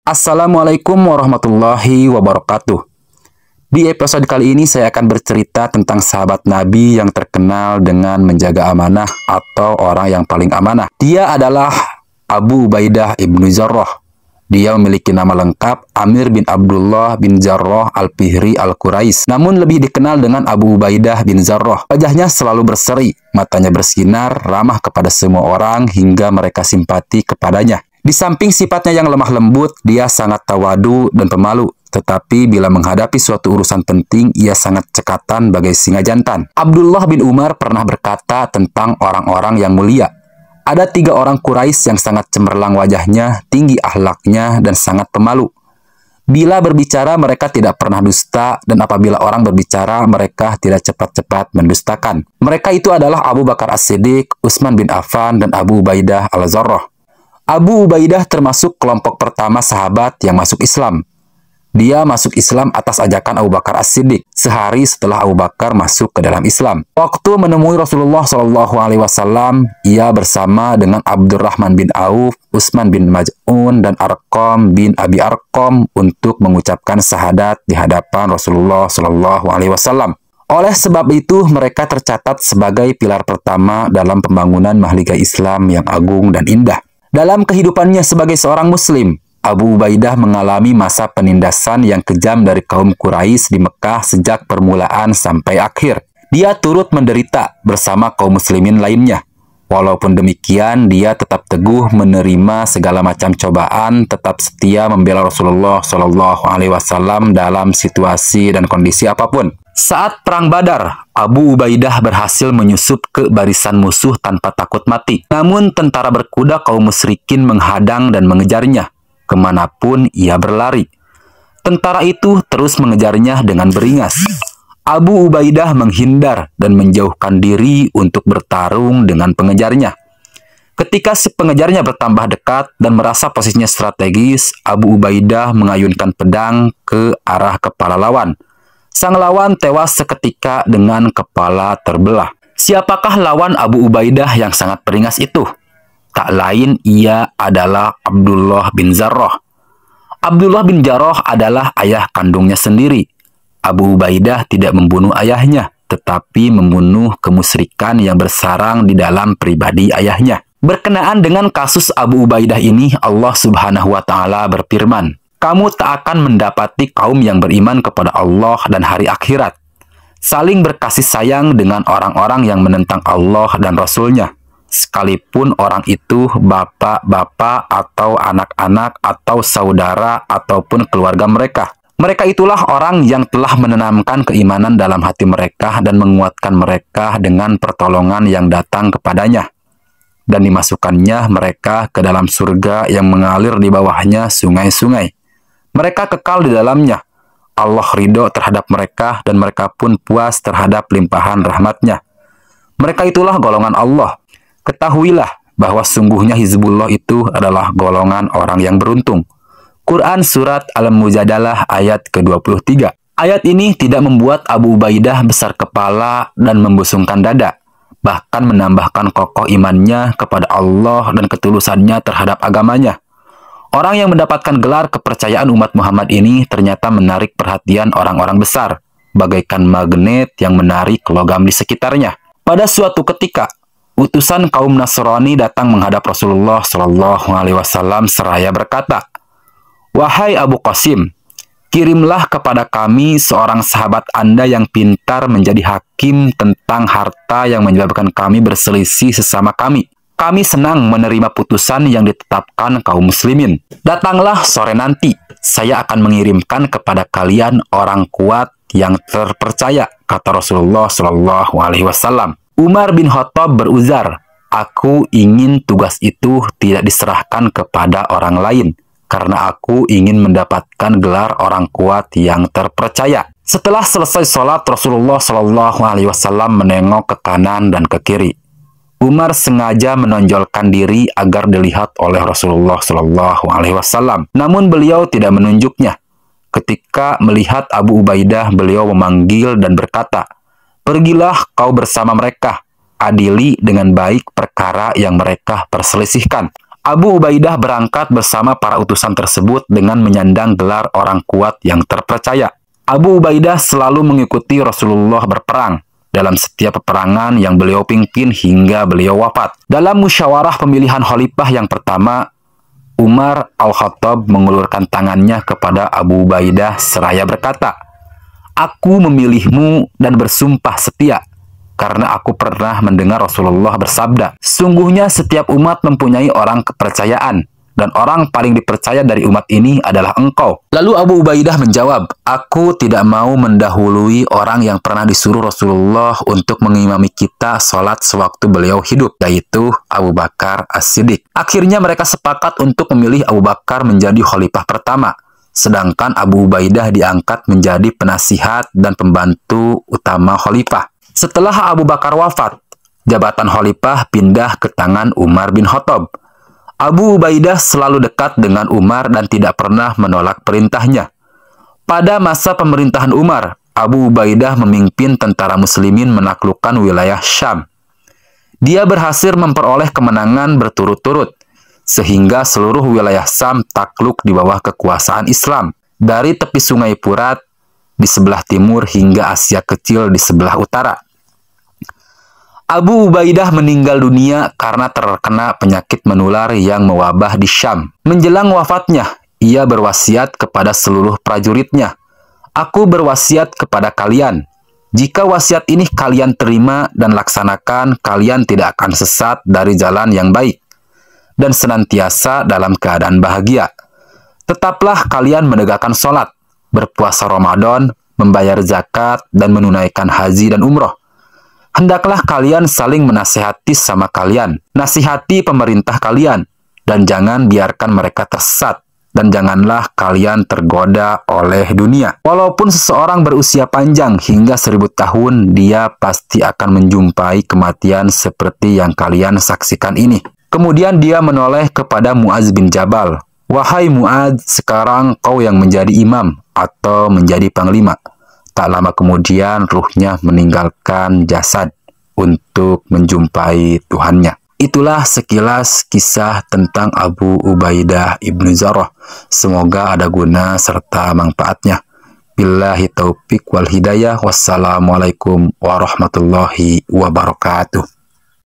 Assalamualaikum warahmatullahi wabarakatuh. Di episode kali ini saya akan bercerita tentang sahabat Nabi yang terkenal dengan menjaga amanah atau orang yang paling amanah. Dia adalah Abu Ubaidah ibnu Jarrah. Dia memiliki nama lengkap Amir bin Abdullah bin Jarrah al-Fihri al-Quraisy. Namun lebih dikenal dengan Abu Ubaidah bin Jarrah. Wajahnya selalu berseri, matanya bersinar, ramah kepada semua orang hingga mereka simpati kepadanya. Di samping sifatnya yang lemah lembut, dia sangat tawadu dan pemalu. Tetapi bila menghadapi suatu urusan penting, ia sangat cekatan bagai singa jantan. Abdullah bin Umar pernah berkata tentang orang-orang yang mulia. Ada 3 orang Quraisy yang sangat cemerlang wajahnya, tinggi akhlaknya, dan sangat pemalu. Bila berbicara, mereka tidak pernah dusta, dan apabila orang berbicara, mereka tidak cepat-cepat mendustakan. Mereka itu adalah Abu Bakar As-Siddiq, Utsman bin Affan, dan Abu Ubaidah al-Jarrah. Abu Ubaidah termasuk kelompok pertama sahabat yang masuk Islam. Dia masuk Islam atas ajakan Abu Bakar As-Siddiq, sehari setelah Abu Bakar masuk ke dalam Islam. Waktu menemui Rasulullah SAW, ia bersama dengan Abdurrahman bin Auf, Utsman bin Maz'un, dan Arqam bin Abi Arqam untuk mengucapkan syahadat di hadapan Rasulullah SAW. Oleh sebab itu, mereka tercatat sebagai pilar pertama dalam pembangunan mahligai Islam yang agung dan indah. Dalam kehidupannya sebagai seorang Muslim, Abu Ubaidah mengalami masa penindasan yang kejam dari kaum Quraisy di Mekah sejak permulaan sampai akhir. Dia turut menderita bersama kaum muslimin lainnya. Walaupun demikian, dia tetap teguh menerima segala macam cobaan, tetap setia membela Rasulullah SAW dalam situasi dan kondisi apapun. Saat Perang Badar, Abu Ubaidah berhasil menyusup ke barisan musuh tanpa takut mati. Namun tentara berkuda kaum musyrikin menghadang dan mengejarnya. Kemanapun ia berlari. Tentara itu terus mengejarnya dengan beringas. Abu Ubaidah menghindar dan menjauhkan diri untuk bertarung dengan pengejarnya. Ketika si pengejarnya bertambah dekat dan merasa posisinya strategis, Abu Ubaidah mengayunkan pedang ke arah kepala lawan. Sang lawan tewas seketika dengan kepala terbelah. Siapakah lawan Abu Ubaidah yang sangat beringas itu? Tak lain ia adalah Abdullah bin Jarrah. Abdullah bin Jarrah adalah ayah kandungnya sendiri. Abu Ubaidah tidak membunuh ayahnya, tetapi membunuh kemusyrikan yang bersarang di dalam pribadi ayahnya. Berkenaan dengan kasus Abu Ubaidah ini, Allah Subhanahu wa Ta'ala berfirman, "Kamu tak akan mendapati kaum yang beriman kepada Allah dan hari akhirat, saling berkasih sayang dengan orang-orang yang menentang Allah dan Rasul-Nya, sekalipun orang itu bapak-bapak atau anak-anak atau saudara ataupun keluarga mereka. Mereka itulah orang yang telah menanamkan keimanan dalam hati mereka dan menguatkan mereka dengan pertolongan yang datang kepadanya. Dan dimasukkannya mereka ke dalam surga yang mengalir di bawahnya sungai-sungai. Mereka kekal di dalamnya. Allah ridho terhadap mereka dan mereka pun puas terhadap limpahan rahmatnya. Mereka itulah golongan Allah. Ketahuilah bahwa sungguhnya Hizbullah itu adalah golongan orang yang beruntung." Quran Surat Al-Mujadalah ayat ke-23. Ayat ini tidak membuat Abu Ubaidah besar kepala dan membusungkan dada. Bahkan menambahkan kokoh imannya kepada Allah dan ketulusannya terhadap agamanya. Orang yang mendapatkan gelar kepercayaan umat Muhammad ini ternyata menarik perhatian orang-orang besar, bagaikan magnet yang menarik logam di sekitarnya. Pada suatu ketika, utusan kaum Nasrani datang menghadap Rasulullah SAW seraya berkata, "Wahai Abu Qasim, kirimlah kepada kami seorang sahabat Anda yang pintar menjadi hakim tentang harta yang menyebabkan kami berselisih sesama kami. Kami senang menerima putusan yang ditetapkan kaum muslimin. Datanglah sore nanti, saya akan mengirimkan kepada kalian orang kuat yang terpercaya," kata Rasulullah SAW. Umar bin Khattab beruzar, "Aku ingin tugas itu tidak diserahkan kepada orang lain, karena aku ingin mendapatkan gelar orang kuat yang terpercaya." Setelah selesai sholat, Rasulullah SAW menengok ke kanan dan ke kiri. Umar sengaja menonjolkan diri agar dilihat oleh Rasulullah SAW. Namun beliau tidak menunjuknya. Ketika melihat Abu Ubaidah, beliau memanggil dan berkata, "Pergilah kau bersama mereka, adili dengan baik perkara yang mereka perselisihkan." Abu Ubaidah berangkat bersama para utusan tersebut dengan menyandang gelar orang kuat yang terpercaya. Abu Ubaidah selalu mengikuti Rasulullah berperang dalam setiap peperangan yang beliau pimpin hingga beliau wafat. Dalam musyawarah pemilihan khalifah yang pertama, Umar Al-Khattab mengulurkan tangannya kepada Abu Ubaidah seraya berkata, "Aku memilihmu dan bersumpah setia, karena aku pernah mendengar Rasulullah bersabda, sungguhnya setiap umat mempunyai orang kepercayaan, dan orang paling dipercaya dari umat ini adalah engkau." Lalu Abu Ubaidah menjawab, "Aku tidak mau mendahului orang yang pernah disuruh Rasulullah untuk mengimami kita sholat sewaktu beliau hidup, yaitu Abu Bakar As-Siddiq." Akhirnya mereka sepakat untuk memilih Abu Bakar menjadi khalifah pertama, sedangkan Abu Ubaidah diangkat menjadi penasihat dan pembantu utama khalifah. Setelah Abu Bakar wafat, jabatan khalifah pindah ke tangan Umar bin Khattab. Abu Ubaidah selalu dekat dengan Umar dan tidak pernah menolak perintahnya. Pada masa pemerintahan Umar, Abu Ubaidah memimpin tentara muslimin menaklukkan wilayah Syam. Dia berhasil memperoleh kemenangan berturut-turut, sehingga seluruh wilayah Syam takluk di bawah kekuasaan Islam, dari tepi sungai Furat di sebelah timur hingga Asia Kecil di sebelah utara. Abu Ubaidah meninggal dunia karena terkena penyakit menular yang mewabah di Syam. Menjelang wafatnya, ia berwasiat kepada seluruh prajuritnya, "Aku berwasiat kepada kalian, jika wasiat ini kalian terima dan laksanakan, kalian tidak akan sesat dari jalan yang baik dan senantiasa dalam keadaan bahagia. Tetaplah kalian menegakkan sholat, berpuasa Ramadan, membayar zakat, dan menunaikan haji dan umroh. Hendaklah kalian saling menasihati sama kalian, nasihati pemerintah kalian, dan jangan biarkan mereka tersesat, dan janganlah kalian tergoda oleh dunia. Walaupun seseorang berusia panjang hingga 1000 tahun, dia pasti akan menjumpai kematian seperti yang kalian saksikan ini." Kemudian dia menoleh kepada Mu'adz bin Jabal, "Wahai Mu'adz, sekarang kau yang menjadi imam atau menjadi panglima." Tak lama kemudian ruhnya meninggalkan jasad untuk menjumpai Tuhannya. Itulah sekilas kisah tentang Abu Ubaidah ibnu Jarrah. Semoga ada guna serta manfaatnya. Billahi taufik wal hidayah. Wassalamualaikum warahmatullahi wabarakatuh.